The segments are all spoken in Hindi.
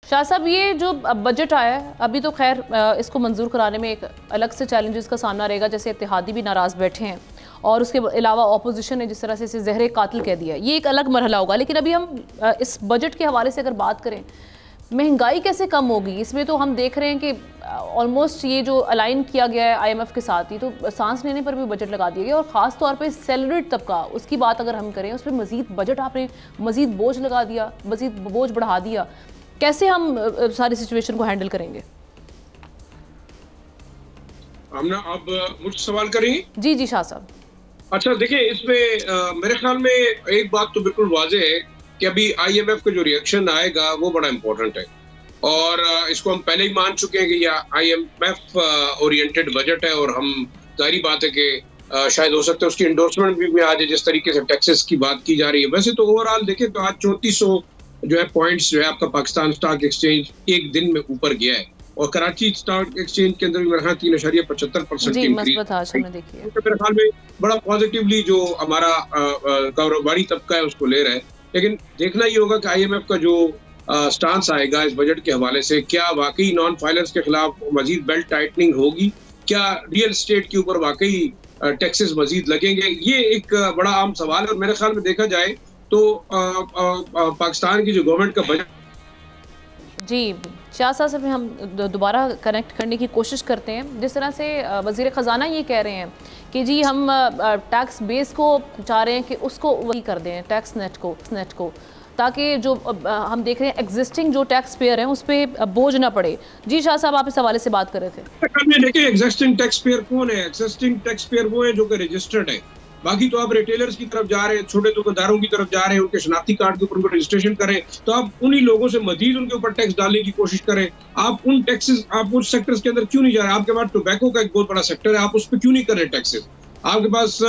शाह साहब, ये जो बजट आया है अभी तो खैर इसको मंजूर कराने में एक अलग से चैलेंजेस का सामना रहेगा, जैसे इत्तेहादी भी नाराज़ बैठे हैं और उसके अलावा ऑपोजिशन ने जिस तरह से इसे जहर कातिल कह दिया, ये एक अलग मरहला होगा। लेकिन अभी हम इस बजट के हवाले से अगर बात करें, महंगाई कैसे कम होगी? इसमें तो हम देख रहे हैं कि ऑलमोस्ट ये जो अलाइन किया गया है IMF के साथ ही, तो सांस लेने पर भी बजट लगा दिया गया और ख़ास तौर पे सैलरीड तबका, उसकी बात अगर हम करें, उस पर मज़ीद बजट आपने मज़ीद बोझ लगा दिया, मज़ीद बोझ बढ़ा दिया। कैसे हम सारी सिचुएशन को हैंडल करेंगे? आमना, आप मुझसे सवाल करेंगे? जी जी शाह साहब। अच्छा, देखिए, इसमें मेरे ख्याल में एक बात तो बिल्कुल वाज़ेह है कि अभी IMF का जो रिएक्शन आएगा वो बड़ा इंपॉर्टेंट है और इसको हम पहले ही मान चुके हैं कि यह IMF ओरिएंटेड बजट है और हम जाहिर बात है कि शायद हो सकता है उसकी इंडोर्समेंट भी आज जिस तरीके से टैक्सेस की बात की जा रही है। वैसे तो ओवरऑल देखें तो आज 3400 जो है पॉइंट्स जो है आपका पाकिस्तान स्टॉक एक्सचेंज एक दिन में ऊपर गया है और कराची स्टॉक एक्सचेंज के अंदर भी मेरे ख्याल 3.75% की इंक्रीज मेरे ख्याल में बड़ा पॉजिटिवली जो हमारा कारोबारी तबका है उसको ले रहा है। लेकिन देखना ये होगा कि IMF का जो स्टांस आएगा इस बजट के हवाले से, क्या वाकई नॉन फाइलर्स के खिलाफ मजीद बेल्ट टाइटनिंग होगी, क्या रियल स्टेट के ऊपर वाकई टैक्सेस मजीद लगेंगे, ये एक बड़ा आम सवाल है। और मेरे ख्याल में देखा जाए तो पाकिस्तान की जो गवर्नमेंट का बजट। जी शाह साहब से हम दोबारा कनेक्ट करने की कोशिश करते हैं। जिस तरह से वज़ीर ख़जाना ये कह रहे हैं कि जी हम टैक्स बेस को चाह रहे हैं कि उसको वही कर दें, टैक्स नेट को, ताकि जो हम देख रहे हैं एग्जिस्टिंग जो टैक्स पेयर हैं उस पर बोझ ना पड़े। जी शाह साहब, आप इस हवाले से बात कर रहे थे। देखिए, एग्जिस्टिंग टैक्स पेयर कौन है? एग्जिस्टिंग टैक्स पेयर वो है जो कि रजिस्टर्ड है। बाकी तो आप रिटेलर्स की तरफ जा रहे हैं, छोटे दुकानदारों की तरफ जा रहे हैं, उनके शनाख्ती कार्ड के ऊपर उनको रजिस्ट्रेशन करें, तो आप उन्हीं लोगों से मजीद उनके ऊपर टैक्स डालने की कोशिश करें। आप उन टैक्सेस, आप उस सेक्टर्स के अंदर क्यों नहीं जा रहे? आपके पास टोबैको का एक बहुत बड़ा सेक्टर है, आप उस पर क्यों नहीं कर रहे टैक्सेस? आपके पास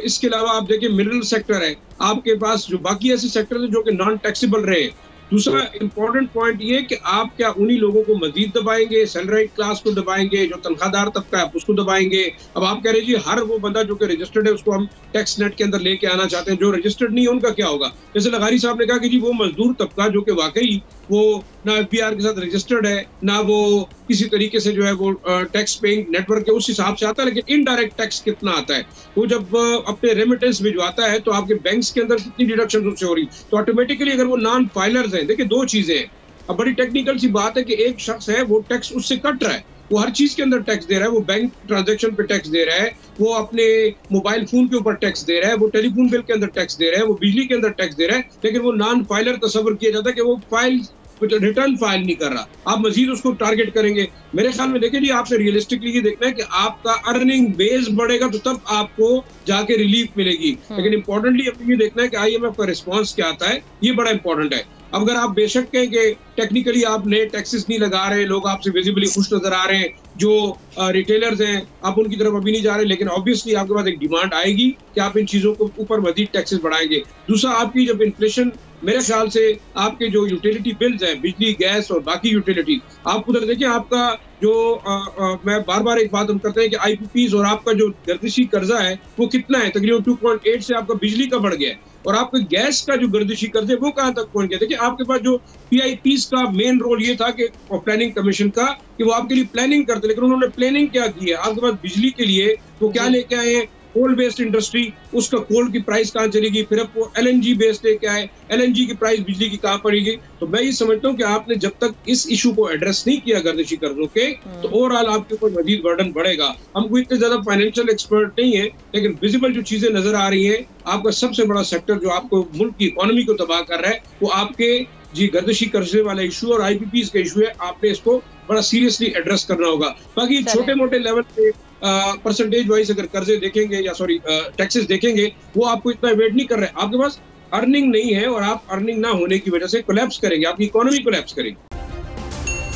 इसके अलावा आप देखिए मिनरल सेक्टर है, आपके पास जो बाकी ऐसे सेक्टर है जो कि नॉन टैक्सेबल रहे। दूसरा इंपॉर्टेंट पॉइंट ये कि आप क्या उन्हीं लोगों को मजीद दबाएंगे, सैलराइड क्लास को दबाएंगे, जो तनख्वाहदार तबका है उसको दबाएंगे? अब आप कह रहे जी हर वो बंदा जो कि रजिस्टर्ड है उसको हम टैक्स नेट के अंदर लेके आना चाहते हैं, जो रजिस्टर्ड नहीं है उनका क्या होगा? जैसे लगारी साहब ने कहा कि जी वो मजदूर तबका जो कि वाकई वो ना FBR के साथ रजिस्टर्ड है, ना वो किसी तरीके से जो है वो टैक्स पेइंग नेटवर्क के उस हिसाब से आता है, लेकिन इनडायरेक्ट टैक्स कितना आता है? वो जब अपने रेमिटेंस भिजवाता है तो आपके बैंक्स के अंदर कितनी डिडक्शन उससे हो रही, तो ऑटोमेटिकली अगर वो नॉन फाइलर्स हैं, देखिए दो चीजें हैं। अब बड़ी टेक्निकल सी बात है कि एक शख्स है वो टैक्स उससे कट रहा है, वो हर चीज के अंदर टैक्स दे रहा है, वो बैंक ट्रांजैक्शन पे टैक्स दे रहा है, वो अपने मोबाइल फोन के ऊपर टैक्स दे रहा है, वो टेलीफोन बिल के अंदर टैक्स दे रहा है, वो बिजली के अंदर टैक्स दे रहा है, लेकिन वो नॉन फाइलर तस्वर किया जाता है कि वो रिटर्न फाइल नहीं कर रहा। आप मजीद उसको टारगेट करेंगे। मेरे ख्याल में देखिए जी, आपसे रियलिस्टिकली ये देखना है कि आपका अर्निंग बेस बढ़ेगा तो तब आपको जाके रिलीफ मिलेगी। लेकिन इंपॉर्टेंटली अपनी ये देखना है कि IMF का रिस्पॉन्स क्या आता है, ये बड़ा इंपॉर्टेंट है। अब अगर आप बेशक कहें कि टेक्निकली आप नए टैक्सेस नहीं लगा रहे, लोग आपसे विजिबली खुश नजर आ रहे हैं, जो रिटेलर्स हैं आप उनकी तरफ अभी नहीं जा रहे, लेकिन ऑब्वियसली आपके पास एक डिमांड आएगी कि आप इन चीजों को ऊपर मजीद टैक्सेस बढ़ाएंगे। दूसरा, आपकी जब इन्फ्लेशन, मेरे ख्याल से आपके जो यूटिलिटी बिल्स हैं, बिजली, गैस और बाकी यूटिलिटी, आप उधर देखिए आपका जो मैं बार बार एक बात हम करते हैं कि IPPs और आपका जो गर्दिशी कर्जा है वो कितना है, तकरीबन 2.8 से आपका बिजली का बढ़ गया है, और आपके गैस का जो गर्दिशी कर्जे वो कहाँ तक पहुंच गया। देखिए आपके पास जो PIPs का मेन रोल ये था कि प्लानिंग कमीशन का, कि वो आपके लिए प्लानिंग करते, लेकिन उन्होंने प्लानिंग क्या की है? आपके पास बिजली के लिए वो क्या लेके आए हैं? कोल बेस्ड इंडस्ट्री, उसका कोल की प्राइस कहाँ चलेगी, फिर अब वो LNG बेस्ड लेके आए, LNG की प्राइस बिजली की कहाँ पड़ेगी। तो मैं ये समझता हूँ कि आपने जब तक इस इशू को एड्रेस नहीं किया गर्दिशी कर्जों के, तो ओवरऑल आपके ऊपर मजीद बर्डन बढ़ेगा। हमको इतने ज्यादा फाइनेंशियल एक्सपर्ट नहीं है, लेकिन विजिबल जो चीजें नजर आ रही है, आपका सबसे बड़ा सेक्टर जो आपको मुल्क की इकोनॉमी को तबाह कर रहा है वो आपके जी गर्दिशी कर्जे वाला इशू और IPPs का इशू है। आपने इसको बड़ा सीरियसली एड्रेस करना होगा। बाकी छोटे मोटे लेवल पे परसेंटेज वाइज अगर कर्जे देखेंगे या टैक्सेस देखेंगे, वो आपको इतना वेट नहीं कर रहे। आपके पास अर्निंग नहीं है और आप अर्निंग ना होने की वजह से कोलैप्स करेंगे, आपकी इकोनॉमी कोलैप्स करेगी।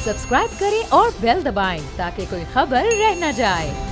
सब्सक्राइब करें और बेल दबाएं ताकि कोई खबर रह न जाए।